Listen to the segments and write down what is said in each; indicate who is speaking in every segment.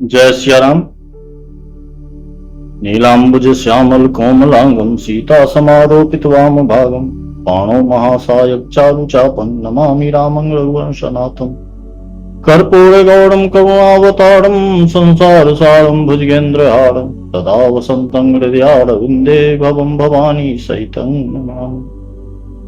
Speaker 1: जय सिया राम। नीलांबुज श्यामल कोमलांगम सीता समारोपित वाम भागम पाणो महासायक चारु चापम नमामि रामं रघुवंशनाथम। कर्पूर गौरम करुणावतारम संसार सारम भुजगेन्द्रहारम तदा वसंतं हृदयारविंदे भवं भवानी सहितं नमामि।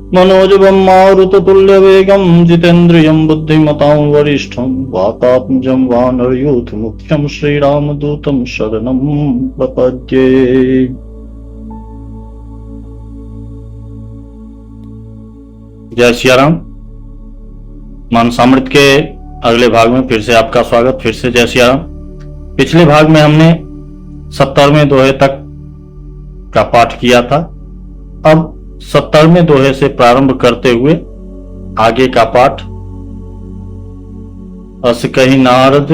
Speaker 1: मनोजवं मारुततुल्यवेगं जितेन्द्रियं बुद्धिमतां वरिष्ठं वातात्मजं वानरयूथ मुख्यं श्रीरामदूतं शरणं प्रपद्ये। जय सिया राम। मानसामृत के अगले भाग में फिर से आपका स्वागत। फिर से जय सिया राम। पिछले भाग में हमने 70वें दोहे तक का पाठ किया था। अब 70वें दोहे से प्रारंभ करते हुए आगे का पाठ। अस कही नारद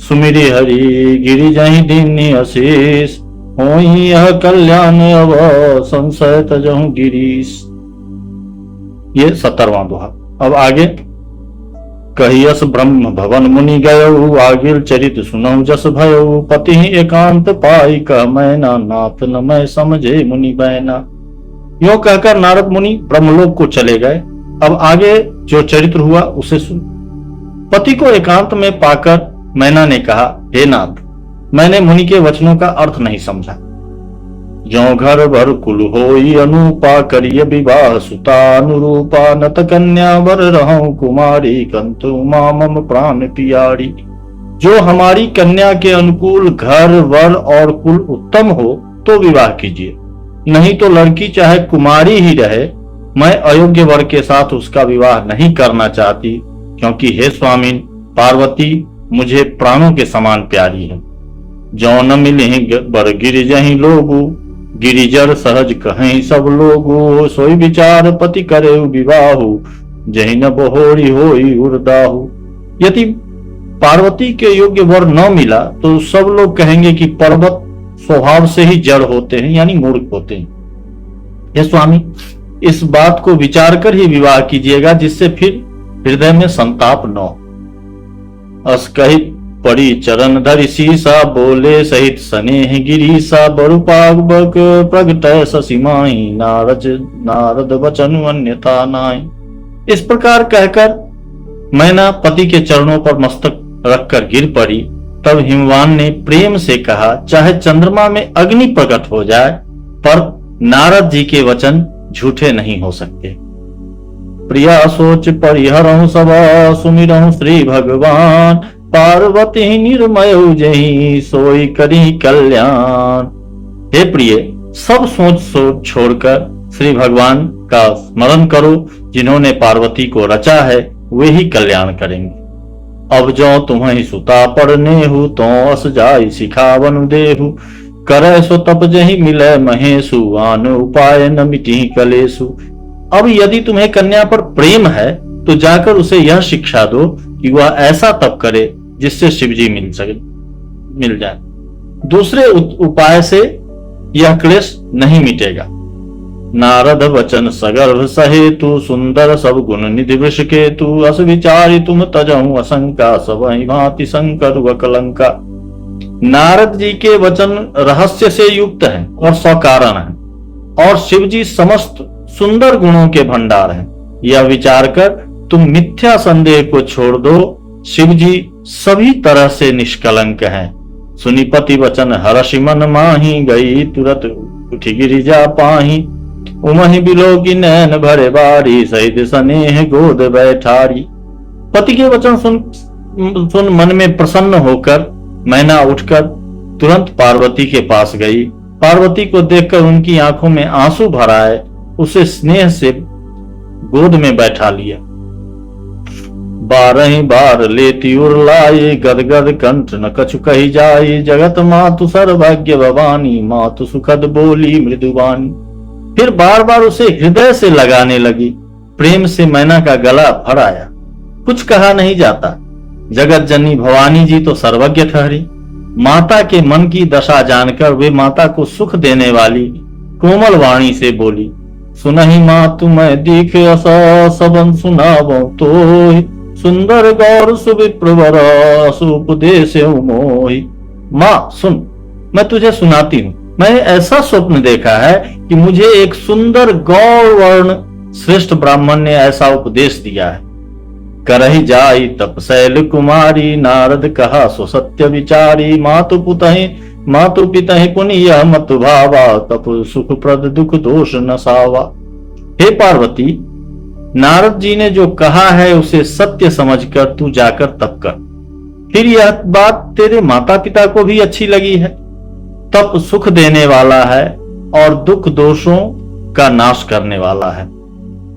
Speaker 1: सुमिरि हरि गिरि जहि दीनी आशीष होई यह कल्याण अव संशय तजहु गिरीश। ये 70वां दोहा। अब आगे। कहियस ब्रह्म भवन मुनि गयऊ आगिल चरित सुनऊ जस भयऊ पति एकांत पाई कह मैना नाथ न मैं समझे मुनि बैना। यो कहकर नारद मुनि ब्रह्मलोक को चले गए। अब आगे जो चरित्र हुआ उसे सुन। पति को एकांत में पाकर मैना ने कहा, हे नाथ, मैंने मुनि के वचनों का अर्थ नहीं समझा। जो घर भर कुल होई अनुपा करिय विवाह सुता अनुरूपा नत कन्या वर रहूं कुमारी कंतु मां मम प्राण पियारी। जो हमारी कन्या के अनुकूल घर वर और कुल उत्तम हो तो विवाह कीजिए, नहीं तो लड़की चाहे कुमारी ही रहे, मैं अयोग्य वर के साथ उसका विवाह नहीं करना चाहती, क्योंकि हे स्वामी पार्वती मुझे प्राणों के समान प्यारी है। जो न मिले बर गिरिजहि लोगु गिरिजर सहज कहें सब लोगु सोई विचार पति करे विवाहु जहि न बहोरी होई उर्दाहु। यदि पार्वती के योग्य वर न मिला तो सब लोग कहेंगे कि पर्वत स्वभाव से ही जड़ होते हैं, यानी मूर्ख होते हैं। हे स्वामी, इस बात को विचार कर ही विवाह कीजिएगा, जिससे फिर हृदय में संताप न हो। अस कही पड़ी चरण धरि सीसा बोले सहित स्नेह गिरीसा बरुपाग बक प्रगट ससीमाई नारद वचन अन्यथा नाई। इस प्रकार कहकर मैना पति के चरणों पर मस्तक रखकर गिर पड़ी। तब हिमवान ने प्रेम से कहा, चाहे चंद्रमा में अग्नि प्रकट हो जाए पर नारद जी के वचन झूठे नहीं हो सकते। प्रिया सोच परिहरहु सभा सुमिरहु श्री भगवान पार्वती निर्मय जही सोई करी कल्याण। हे प्रिय, सब सोच छोड़कर श्री भगवान का स्मरण करो, जिन्होंने पार्वती को रचा है वे ही कल्याण करेंगे। अब जो तुम्हें सुता पड़ने हु तो अस जाई सिखावन देहु करे सो तप जही मिले महेशु आन उपाय न मिटी कलेसु। अब यदि तुम्हें कन्या पर प्रेम है तो जाकर उसे यह शिक्षा दो कि वह ऐसा तप करे जिससे शिवजी मिल जाए। दूसरे उपाय से यह क्लेश नहीं मिटेगा। नारद वचन सगर्भ सहेतु सुंदर सब गुण निधि वृष केतु अस विचारि तुम तजहु असंका सबहि भांति शंकर व कलंका। नारद जी के वचन रहस्य से युक्त हैं और सकारण हैं, और शिवजी समस्त सुंदर गुणों के भंडार हैं। यह विचार कर तुम मिथ्या संदेह को छोड़ दो, शिवजी सभी तरह से निष्कलंक हैं। सुनिपति वचन हर्षि मन माही गई तुरत उठी गिरिजा पाही उमहि बिलोकी नैन भरे बारी सहित स्नेह गोद बैठारी। पति के वचन सुन मन में प्रसन्न होकर मैना उठकर तुरंत पार्वती के पास गई। पार्वती को देखकर उनकी आंखों में आंसू भर आए, उसे स्नेह से गोद में बैठा लिया। 12 बार लेती उरलाए गदगद कंठ न कछु कही जाई जगत मातु सर्वज्ञ भवानी मातु सुखद बोली मृदुवानी। फिर बार बार उसे हृदय से लगाने लगी। प्रेम से मैना का गला भर आया। कुछ कहा नहीं जाता। जगत जननी भवानी जी तो सर्वज्ञ ठहरी। माता के मन की दशा जानकर वे माता को सुख देने वाली कोमल वाणी से बोली, सुनहि मातु मैं दीख असा सबन सुनावो तो सुंदर गौर सुविप्रवर सुपदेश मोहि। माँ सुन, मैं तुझे सुनाती हूँ। मैंने ऐसा स्वप्न देखा है कि मुझे एक सुंदर गौर वर्ण श्रेष्ठ ब्राह्मण ने ऐसा उपदेश दिया है। करहि जाई तपशैल कुमारी, नारद कहा सो सत्य विचारी। मातु पितहि पुनिय मत भावा, तप सुख प्रद दुख दोष नसावा। हे पार्वती, नारद जी ने जो कहा है उसे सत्य समझकर तू जाकर तप कर। फिर यह बात तेरे माता पिता को भी अच्छी लगी है। तप सुख देने वाला है और दुख दोषों का नाश करने वाला है।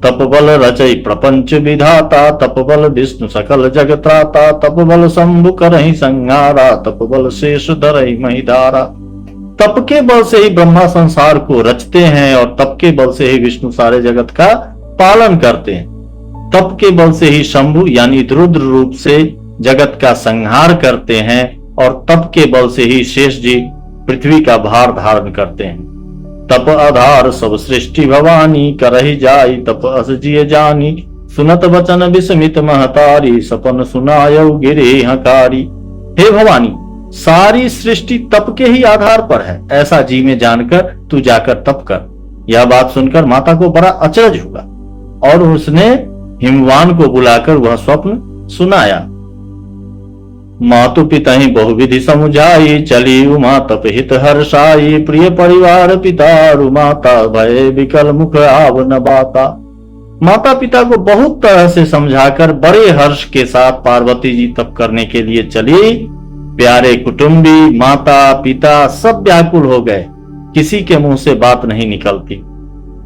Speaker 1: तप बल रचई प्रपंच विधाता, तप बल विष्णु सकल जगत्राता। तप बल शंभु करहि संहारा, तप बल शेष धरहि महिधारा। तप के बल से ही ब्रह्मा संसार को रचते हैं और तप के बल से ही विष्णु सारे जगत का पालन करते हैं। तप के बल से ही शंभु यानी रुद्र रूप से जगत का संहार करते हैं और तप के बल से ही शेष जी पृथ्वी का भार धारण करते हैं। तप आधार सब सृष्टि भवानी, करहि जाई तप अस जिय जानी। सुनत वचन विस्मित महतारी, सपन सुनायउ गिरे हकारी। हे भवानी, सारी सृष्टि तप के ही आधार पर है, ऐसा जी में जानकर तू जाकर तप कर। यह बात सुनकर माता को बड़ा अचरज हुआ और उसने हिमवान को बुलाकर वह स्वप्न सुनाया। मातु पितहि बहुविधि समुझाई, चली उमा तप हित हर्षाई। प्रिय परिवार पितारु माता, भय विकल मुख आव न बाता। माता पिता को बहुत तरह से समझाकर बड़े हर्ष के साथ पार्वती जी तप करने के लिए चली। प्यारे कुटुंबी, माता पिता सब व्याकुल हो गए, किसी के मुंह से बात नहीं निकलती।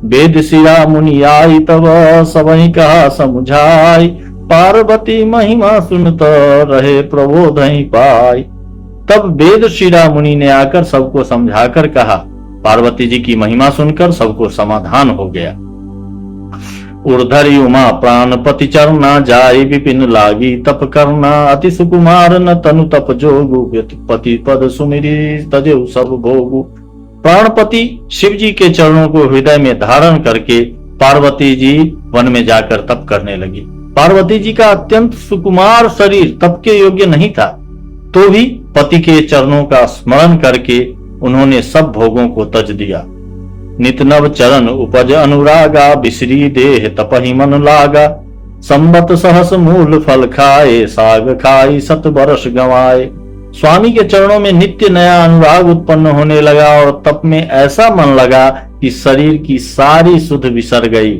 Speaker 1: वेद शिरा मुनि आई तब, सबहि कहा समुझाई। पार्वती महिमा सुनत रहे प्रबोधहि पाई। तब वेद शिरा मुनि ने आकर सबको समझाकर कहा। पार्वती जी की महिमा सुनकर सबको समाधान हो गया। उर्धरी उमा प्राणपति चरना, जाई विपिन लागी तप करना। अति सुकुमार न तनु तप जोगु, पति पद सुमिरी तजेउ सब भोगु। प्राणपति शिव जी के चरणों को हृदय में धारण करके पार्वती जी वन में जाकर तप करने लगी। पार्वती जी का अत्यंत सुकुमार शरीर तप के योग्य नहीं था, तो भी पति के चरणों का स्मरण करके उन्होंने सब भोगों को तज दिया। नित नव चरण उपज अनुरागा, बिसरी देह तपहि मन लागा। संबत सहस मूल फल खाए, साग खाई सत बरस गंवाए। स्वामी के चरणों में नित्य नया अनुराग उत्पन्न होने लगा और तप में ऐसा मन लगा कि शरीर की सारी सुध बिसर गई।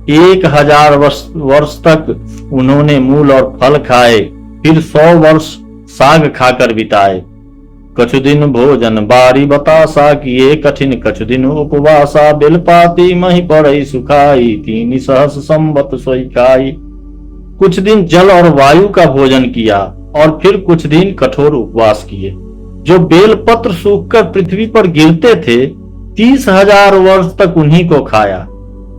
Speaker 1: 1000 वर्ष तक उन्होंने मूल और फल खाए, फिर 100 वर्ष साग खाकर बिताए। कछु दिन भोजन बारी बतासा, किए कठिन कछु दिन उपवासा। बेलपाती मही पड़ई सुखाई, 3 सहस संबत सोई खाई। कुछ दिन जल और वायु का भोजन किया और फिर कुछ दिन कठोर उपवास किए। जो बेलपत्र सूखकर पृथ्वी पर गिरते थे, 30,000 वर्ष तक उन्हीं को खाया।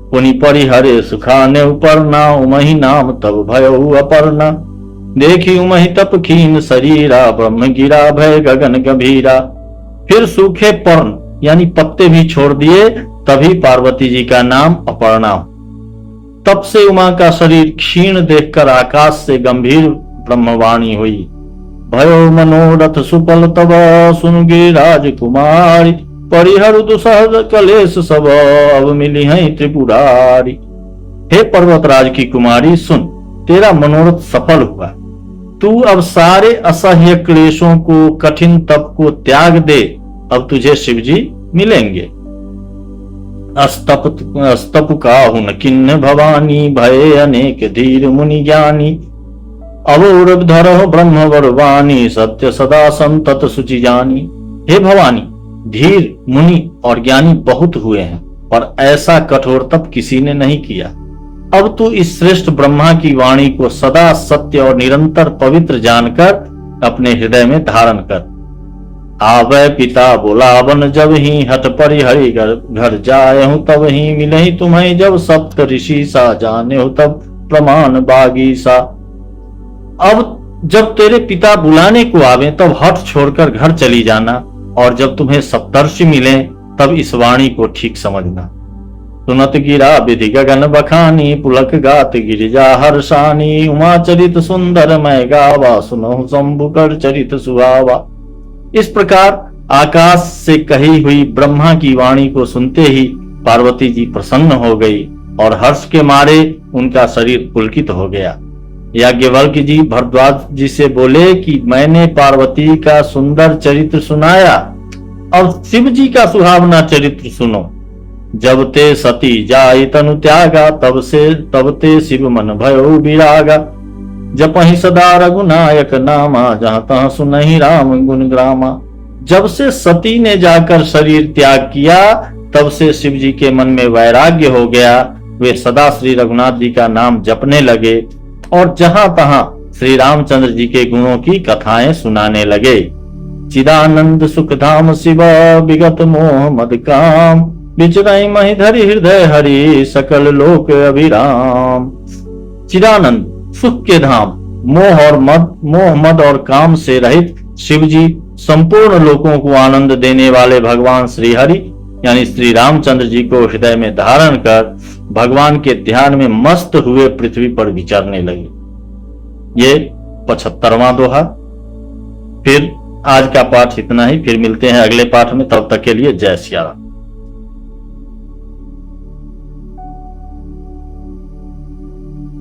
Speaker 1: पुनि परिहरे सुखाने उपरना, उमहि नाम तब भयउ अपर्णा। देखी उमहि तप खीन शरीरा, ब्रह्म गिरा भय गगन गंभीरा। फिर सूखे पर्ण यानी पत्ते भी छोड़ दिए, तभी पार्वती जी का नाम अपर्णा। तब से उमा का शरीर क्षीण देखकर आकाश से गंभीर ब्रह्मवाणी हुई। भयो मनोरथ सुफल तब, सुन गिरिराज कुमारी। परिहर दुसह कलेश सब, अब मिली है त्रिपुरारी। हे पर्वतराज की कुमारी, सुन, तेरा मनोरथ सफल हुआ। तू अब सारे असह्य क्लेशों को, कठिन तप को त्याग दे। अब तुझे शिवजी मिलेंगे। अस्तप काहु न किन्न भवानी, भय अनेक धीर मुनि ज्ञानी। अवोर धरह ब्रह्म वरवानी, सत्य सदा संतत सुचि जानी। हे भवानी, धीर मुनि और ज्ञानी बहुत हुए हैं, पर ऐसा कठोर तप किसी ने नहीं किया। अब तू इस श्रेष्ठ ब्रह्मा की वाणी को सदा सत्य और निरंतर पवित्र जानकर अपने हृदय में धारण कर। आवे पिता बोलावन जब ही, हट परिहरि घर जाए हूं तब ही। मिले ही तुम्हें जब सप्त ऋषि सा, जाने हो तब प्रमाण बागी सा। अब जब तेरे पिता बुलाने को आवे तब हट छोड़कर घर चली जाना, और जब तुम्हें सप्तर्षि मिले तब इस वाणी को ठीक समझना। सुनत गिरा विधि गगन बखानी, पुलक गात गिरिजा हर्षानी। उमा चरित सुंदर मैं गावा, सुनहु शंभु कर चरित सुहावा। इस प्रकार आकाश से कही हुई ब्रह्मा की वाणी को सुनते ही पार्वती जी प्रसन्न हो गई और हर्ष के मारे उनका शरीर पुलकित हो गया। याज्ञवल्क्य जी भरद्वाज जी से बोले कि मैंने पार्वती का सुंदर चरित्र सुनाया, अब शिव जी का सुहावना चरित्र सुनो। जब ते सती जाई तनु त्यागा, तब ते शिव मन भयो विरागा। जपहि सदा रघुनायक नामा, जहां तहां सुनहि राम गुण ग्रामा। जब से सती ने जाकर शरीर त्याग किया, तब से शिव जी के मन में वैराग्य हो गया। वे सदा श्री रघुनाथ जी का नाम जपने लगे और जहां तहां श्री रामचंद्र जी के गुणों की कथाएं सुनाने लगे। चिदानंद सुख धाम शिवा, विगत मोह मद काम। विचरई महि धरि हृदय हरि, सकल लोक अभिराम। चिदानंद सुख के धाम, मोह मद और काम से रहित शिव जी संपूर्ण लोकों को आनंद देने वाले भगवान श्री हरि यानी श्री रामचंद्र जी को हृदय में धारण कर भगवान के ध्यान में मस्त हुए पृथ्वी पर विचरने लगे। ये 75वां दोहा। फिर आज का पाठ इतना ही, फिर मिलते हैं अगले पाठ में। तब तक के लिए जय सिया राम।